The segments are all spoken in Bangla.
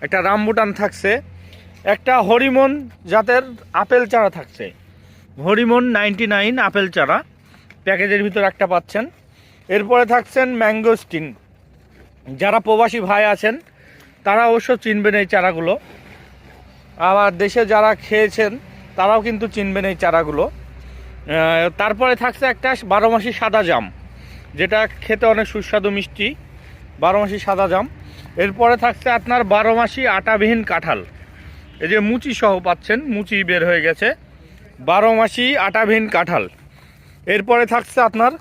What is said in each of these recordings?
একটা রামবুটান থাকছে, একটা হরিমন জাতের আপেল চারা থাকছে। হরিমন 99 আপেল চারা প্যাকেজের ভিতর একটা পাচ্ছেন। এরপরে থাকছেন ম্যাঙ্গোস্টিন। যারা প্রবাসী ভাই আছেন তারা অবশ্য চিনবেন এই চারাগুলো, আবার দেশে যারা খেয়েছেন তারাও কিন্তু চিনবেন এই চারাগুলো। তারপরে থাকছে একটা 12 মাসি সাদা জাম, যেটা খেতে অনেক সুস্বাদু মিষ্টি, 12 মাসি সাদা জাম। এরপরে থাকছে আপনার 12 মাসি আটাবিহীন কাঁঠাল, এই যে মুচি সহ পাচ্ছেন, মুচি বের হয়ে গেছে, 12 মাসি আটাবিহীন কাঁঠাল। এরপরে থাকছে আপনার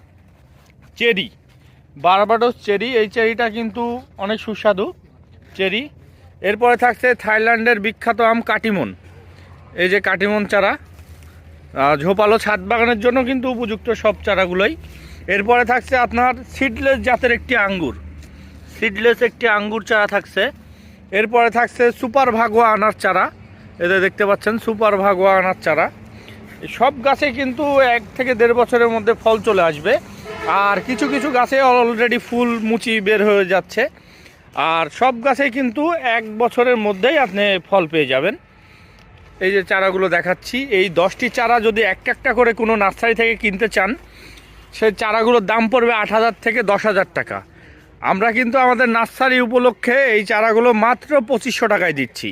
চেরি, বারবাডোস চেরি, এই চেরিটা কিন্তু অনেক সুস্বাদু চেরি। এরপরে থাকছে থাইল্যান্ডের বিখ্যাত আম কাটিমন, এই যে কাটিমন চারা, ঝোপালো ছাদ বাগানের জন্য কিন্তু উপযুক্ত সব চারাগুলোই। এরপরে থাকছে আপনার সিডলেস জাতের একটি আঙ্গুর, সিডলেস একটি আঙ্গুর চারা থাকছে। এরপরে থাকছে সুপার ভাগোয়া আনার চারা, এদের দেখতে পাচ্ছেন সুপার ভাগোয়া আনার চারা। সব গাছে কিন্তু 1 থেকে 1.5 বছরের মধ্যে ফল চলে আসবে, আর কিছু কিছু গাছে অলরেডি ফুল মুচি বের হয়ে যাচ্ছে, আর সব গাছে কিন্তু 1 বছরের মধ্যেই আপনি ফল পেয়ে যাবেন। এই যে চারাগুলো দেখাচ্ছি, এই 10টি চারা যদি একটা করে কোনো নার্সারি থেকে কিনতে চান, সেই চারাগুলোর দাম পড়বে 8,000 থেকে 10,000 টাকা। আমরা কিন্তু আমাদের নার্সারি উপলক্ষে এই চারাগুলো মাত্র 2500 টাকায় দিচ্ছি।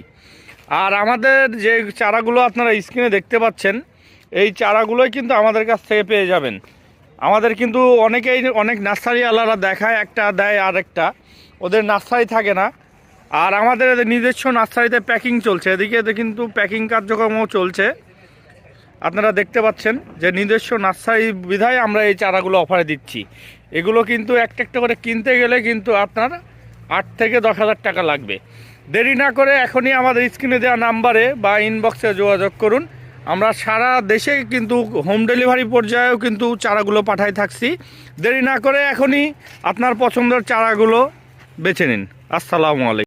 আর আমাদের যে চারাগুলো আপনারা স্ক্রিনে দেখতে পাচ্ছেন, এই চারাগুলোই কিন্তু আমাদের কাছ থেকে পেয়ে যাবেন। আমাদের কিন্তু অনেক নার্সারি আলাদা দেখায়, একটা দেয় আর একটা, ওদের নার্সারি থাকে না। আর আমাদের নিজস্ব নার্সারিতে প্যাকিং চলছে, এদিকে কিন্তু প্যাকিং কার্যক্রমও চলছে। আপনারা দেখতে পাচ্ছেন যে নিজস্ব নার্সারি বিধায় আমরা এই চারাগুলো অফারে দিচ্ছি। এগুলো কিন্তু একটা করে কিনতে গেলে কিন্তু আপনার 8 থেকে 10,000 টাকা লাগবে। দেরি না করে এখনই আমাদের স্ক্রিনে দেওয়া নাম্বারে বা ইনবক্সে যোগাযোগ করুন। আমরা সারা দেশে কিন্তু হোম ডেলিভারি পর্যায়েও কিন্তু চারাগুলো পাঠাই থাকছি। দেরি না করে এখনই আপনার পছন্দের চারাগুলো বেছে নিন। আসসালামু আলাইকুম।